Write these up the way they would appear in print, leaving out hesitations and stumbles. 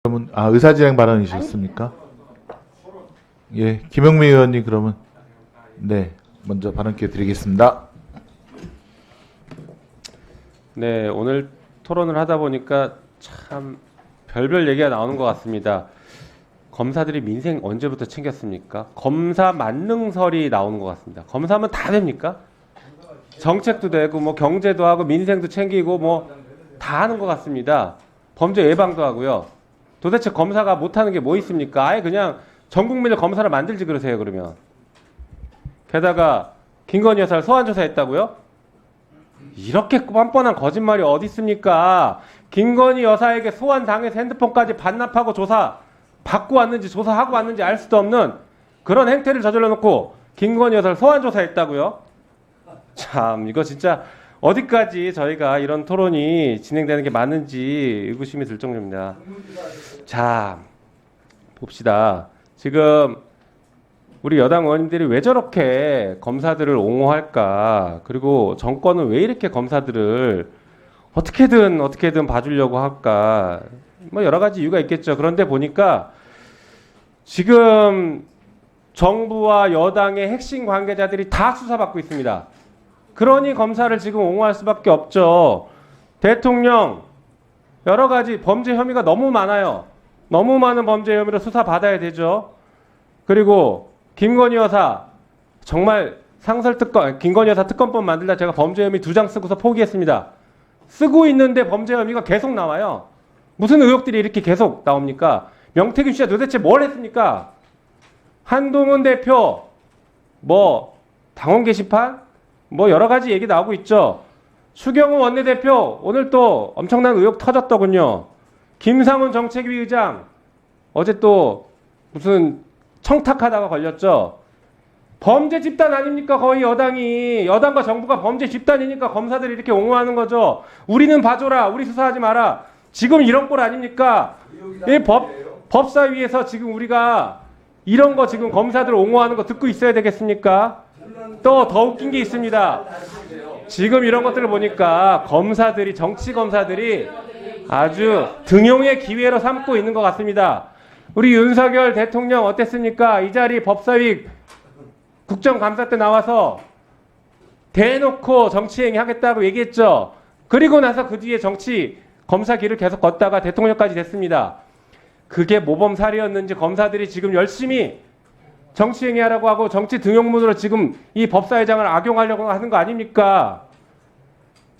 그러면 의사진행 발언이셨습니까? 예, 김영미 의원님 그러면 네 먼저 발언 기회 드리겠습니다. 네, 오늘 토론을 하다 보니까 참 별별 얘기가 나오는 것 같습니다. 검사들이 민생 언제부터 챙겼습니까? 검사 만능설이 나오는 것 같습니다. 검사하면 다 됩니까? 정책도 되고 뭐 경제도 하고 민생도 챙기고 뭐 다 하는 것 같습니다. 범죄 예방도 하고요. 도대체 검사가 못하는 게 뭐 있습니까? 아예 그냥 전 국민을 검사를 만들지 그러세요, 그러면. 게다가 김건희 여사를 소환 조사했다고요? 이렇게 뻔뻔한 거짓말이 어디 있습니까? 김건희 여사에게 소환 당해서 핸드폰까지 반납하고 조사 받고 왔는지 조사하고 왔는지 알 수도 없는 그런 행태를 저질러 놓고 김건희 여사를 소환 조사했다고요? 참 이거 진짜 어디까지 저희가 이런 토론이 진행되는 게 맞는지 의구심이 들 정도입니다. 자, 봅시다. 지금 우리 여당 의원님들이 왜 저렇게 검사들을 옹호할까? 그리고 정권은 왜 이렇게 검사들을 어떻게든 봐주려고 할까? 뭐 여러 가지 이유가 있겠죠. 그런데 보니까 지금 정부와 여당의 핵심 관계자들이 다 수사받고 있습니다. 그러니 검사를 지금 옹호할 수밖에 없죠. 대통령 여러 가지 범죄 혐의가 너무 많아요. 너무 많은 범죄 혐의로 수사받아야 되죠. 그리고 김건희 여사 정말 상설특검 김건희 여사 특검법 만들다 제가 범죄 혐의 2장 쓰고서 포기했습니다. 쓰고 있는데 범죄 혐의가 계속 나와요. 무슨 의혹들이 이렇게 계속 나옵니까? 명태균 씨가 도대체 뭘 했습니까? 한동훈 대표 뭐 당원 게시판 뭐 여러 가지 얘기 나오고 있죠. 추경호 원내대표 오늘 또 엄청난 의혹 터졌더군요. 김상훈 정책위 의장 어제 또 무슨 청탁하다가 걸렸죠. 범죄 집단 아닙니까? 거의 여당과 정부가 범죄 집단이니까 검사들이 이렇게 옹호하는 거죠. 우리는 봐줘라. 우리 수사하지 마라. 지금 이런 꼴 아닙니까? 이 법사위에서 지금 우리가 이런 거 지금 검사들 옹호하는 거 듣고 있어야 되겠습니까? 또 더 웃긴 게 있습니다. 지금 이런 것들을 보니까 검사들이 정치 검사들이 아주 등용의 기회로 삼고 있는 것 같습니다. 우리 윤석열 대통령 어땠습니까? 이 자리 법사위 국정감사 때 나와서 대놓고 정치행위 하겠다고 얘기했죠. 그리고 나서 그 뒤에 정치 검사 길을 계속 걷다가 대통령까지 됐습니다. 그게 모범 사례였는지 검사들이 지금 열심히 정치행위 하라고 하고 정치 등용문으로 지금 이 법사위장을 악용하려고 하는 거 아닙니까?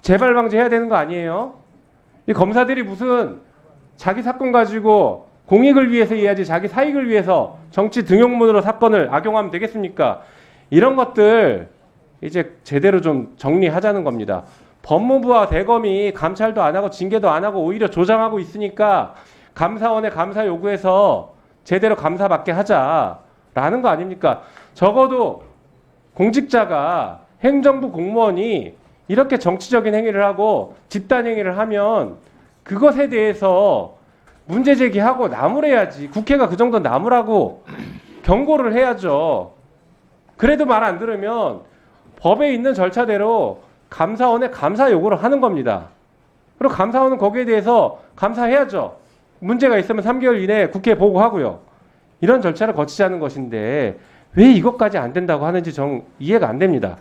재발 방지해야 되는 거 아니에요? 이 검사들이 무슨 자기 사건 가지고 공익을 위해서 해야지 자기 사익을 위해서 정치 등용문으로 사건을 악용하면 되겠습니까? 이런 것들 이제 제대로 좀 정리하자는 겁니다. 법무부와 대검이 감찰도 안 하고 징계도 안 하고 오히려 조장하고 있으니까 감사원에 감사 요구해서 제대로 감사받게 하자라는 거 아닙니까? 적어도 공직자가 행정부 공무원이 이렇게 정치적인 행위를 하고 집단 행위를 하면 그것에 대해서 문제 제기하고 나무래야지. 국회가 그 정도 나무라고 경고를 해야죠. 그래도 말 안 들으면 법에 있는 절차대로 감사원에 감사 요구를 하는 겁니다. 그리고 감사원은 거기에 대해서 감사해야죠. 문제가 있으면 3개월 이내에 국회에 보고하고요. 이런 절차를 거치자는 것인데 왜 이것까지 안 된다고 하는지 정 이해가 안 됩니다.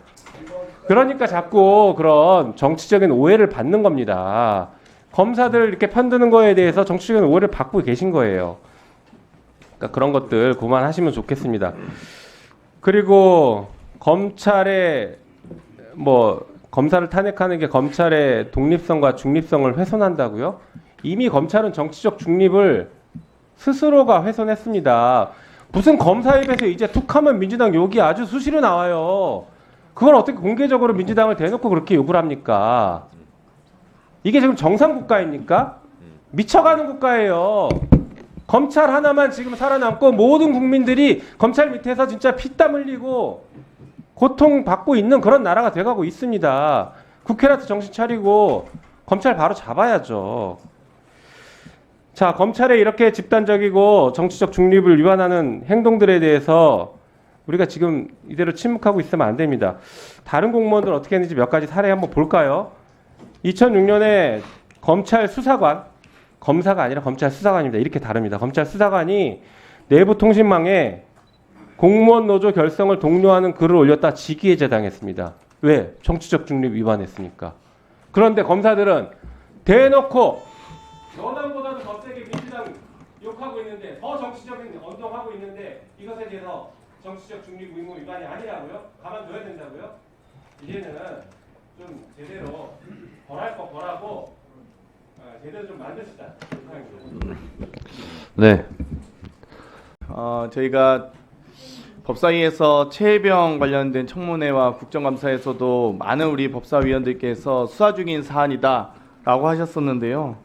그러니까 자꾸 그런 정치적인 오해를 받는 겁니다. 검사들 이렇게 편드는 거에 대해서 정치적인 오해를 받고 계신 거예요. 그러니까 그런 것들 그만하시면 좋겠습니다. 그리고 검찰의 검사를 탄핵하는 게 검찰의 독립성과 중립성을 훼손한다고요? 이미 검찰은 정치적 중립을 스스로가 훼손했습니다. 무슨 검사 입에서 이제 툭하면 민주당 욕이 아주 수시로 나와요. 그걸 어떻게 공개적으로 민주당을 대놓고 그렇게 욕을 합니까? 이게 지금 정상 국가입니까? 미쳐가는 국가예요. 검찰 하나만 지금 살아남고 모든 국민들이 검찰 밑에서 진짜 피땀 흘리고 고통받고 있는 그런 나라가 돼가고 있습니다. 국회라도 정신 차리고 검찰 바로 잡아야죠. 자, 검찰의 이렇게 집단적이고 정치적 중립을 위반하는 행동들에 대해서 우리가 지금 이대로 침묵하고 있으면 안 됩니다. 다른 공무원들 어떻게 했는지 몇 가지 사례 한번 볼까요? 2006년에 검찰 수사관 검사가 아니라 검찰 수사관입니다. 이렇게 다릅니다. 검찰 수사관이 내부 통신망에 공무원 노조 결성을 독려하는 글을 올렸다 직위해제 당했습니다. 왜? 정치적 중립 위반했으니까. 그런데 검사들은 대놓고 여당보다도 더 세게 민주당 욕하고 있는데 더 정치적인 언동하고 있는데 이것에 대해서 정치적 중립 의무 위반이 아니라고요? 가만둬야 된다고요? 이제는 좀 제대로 벌할 거 벌하고 제대로 좀 만드시다. 네. 저희가 법사위에서 최혜병 관련된 청문회와 국정감사에서도 많은 우리 법사위원들께서 수사 중인 사안이다라고 하셨었는데요.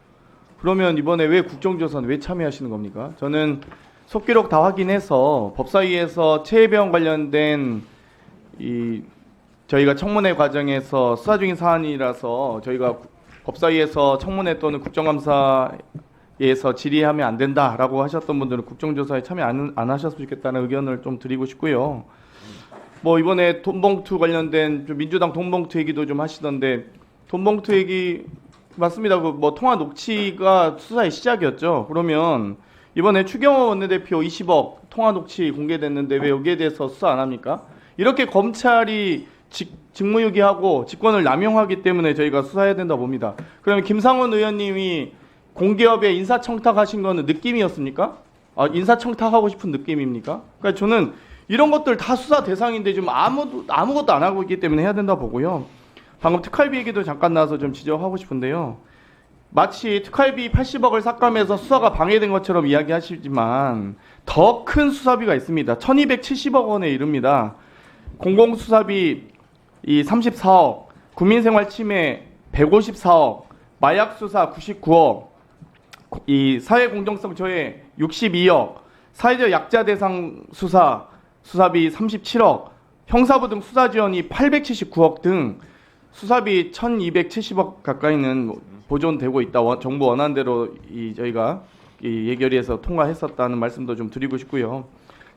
그러면 이번에 왜 국정조사는 왜 참여하시는 겁니까? 저는 속기록 다 확인해서 법사위에서 최혜병 관련된 저희가 청문회 과정에서 수사 중인 사안이라서 저희가 법사위에서 청문회 또는 국정감사에서 질의하면 안 된다라고 하셨던 분들은 국정조사에 참여 안 하셨으면 좋겠다는 의견을 좀 드리고 싶고요. 뭐 이번에 돈봉투 관련된 좀 민주당 돈봉투 얘기도 좀 하시던데 돈봉투 얘기 맞습니다. 그 뭐 통화 녹취가 수사의 시작이었죠. 그러면 이번에 추경호 원내대표 20억 통화 녹취 공개됐는데 왜 여기에 대해서 수사 안 합니까? 이렇게 검찰이 직무유기하고 직권을 남용하기 때문에 저희가 수사해야 된다 봅니다. 그러면 김상원 의원님이 공기업에 인사청탁하신 거는 느낌이었습니까? 인사청탁하고 싶은 느낌입니까? 그러니까 저는 이런 것들 다 수사 대상인데 좀 아무것도 안 하고 있기 때문에 해야 된다 보고요. 방금 특활비 얘기도 잠깐 나와서 좀 지적하고 싶은데요. 마치 특활비 80억을 삭감해서 수사가 방해된 것처럼 이야기하시지만 더 큰 수사비가 있습니다. 1270억 원에 이릅니다. 공공수사비 34억, 국민생활 침해 154억, 마약 수사 99억, 이 사회공정성 저해 62억, 사회적 약자 대상 수사비 37억, 형사부 등 수사 지원이 879억 등 수사비 1270억 가까이는 보존되고 있다. 정부 원안대로 저희가 예결위에서 통과했었다는 말씀도 좀 드리고 싶고요.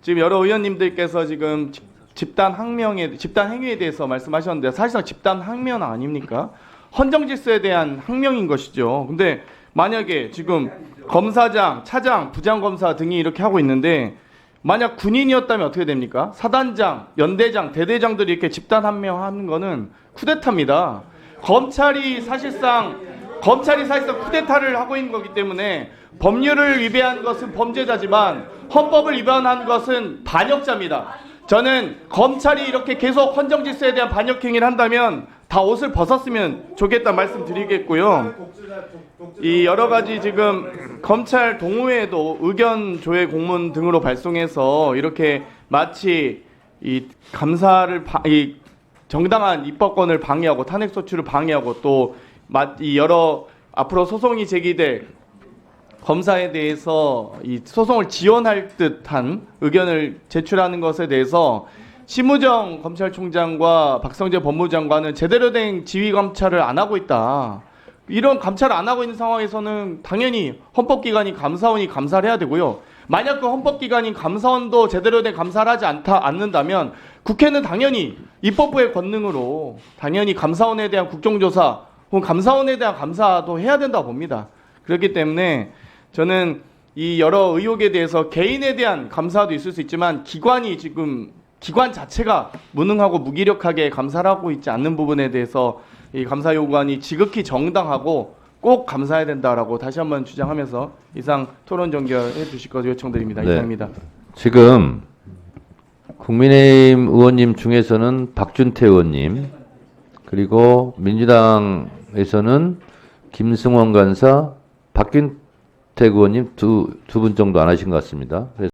지금 여러 의원님들께서 지금 집단 행위에 대해서 말씀하셨는데 사실상 집단 항명 아닙니까? 헌정 질서에 대한 항명인 것이죠. 근데 만약에 지금 검사장, 차장, 부장검사 등이 이렇게 하고 있는데 만약 군인이었다면 어떻게 됩니까? 사단장, 연대장, 대대장들이 이렇게 집단 항명하는 거는 쿠데타입니다. 검찰이 사실상 쿠데타를 하고 있는 거기 때문에 법률을 위배한 것은 범죄자지만 헌법을 위반한 것은 반역자입니다. 저는 검찰이 이렇게 계속 헌정 질서에 대한 반역 행위를 한다면 다 옷을 벗었으면 좋겠다 말씀드리겠고요. 이 여러 가지 지금 검찰 동호회에도 의견 조회 공문 등으로 발송해서 이렇게 마치 이 감사를 이 정당한 입법권을 방해하고 탄핵 소추를 방해하고 또 이 여러 앞으로 소송이 제기될 검사에 대해서 이 소송을 지원할 듯한 의견을 제출하는 것에 대해서 심우정 검찰총장과 박성재 법무장관은 제대로 된 지휘 감찰을 안 하고 있다. 이런 감찰을 안 하고 있는 상황에서는 당연히 헌법기관인 감사원이 감사를 해야 되고요. 만약 그 헌법기관인 감사원도 제대로 된 감사를 하지 않는다면 국회는 당연히 입법부의 권능으로 당연히 감사원에 대한 국정조사 혹은 감사원에 대한 감사도 해야 된다고 봅니다. 그렇기 때문에 저는 이 여러 의혹에 대해서 개인에 대한 감사도 있을 수 있지만 기관 자체가 무능하고 무기력하게 감사를 하고 있지 않는 부분에 대해서 이 감사 요구안이 지극히 정당하고 꼭 감사해야 된다라고 다시 한번 주장하면서 이상 토론 종결해 주실 것 요청드립니다. 네. 이상입니다. 지금 국민의힘 의원님 중에서는 박준태 의원님 그리고 민주당에서는 김승원 간사, 박균택 의원님 두 분 정도 안 하신 것 같습니다. 그래서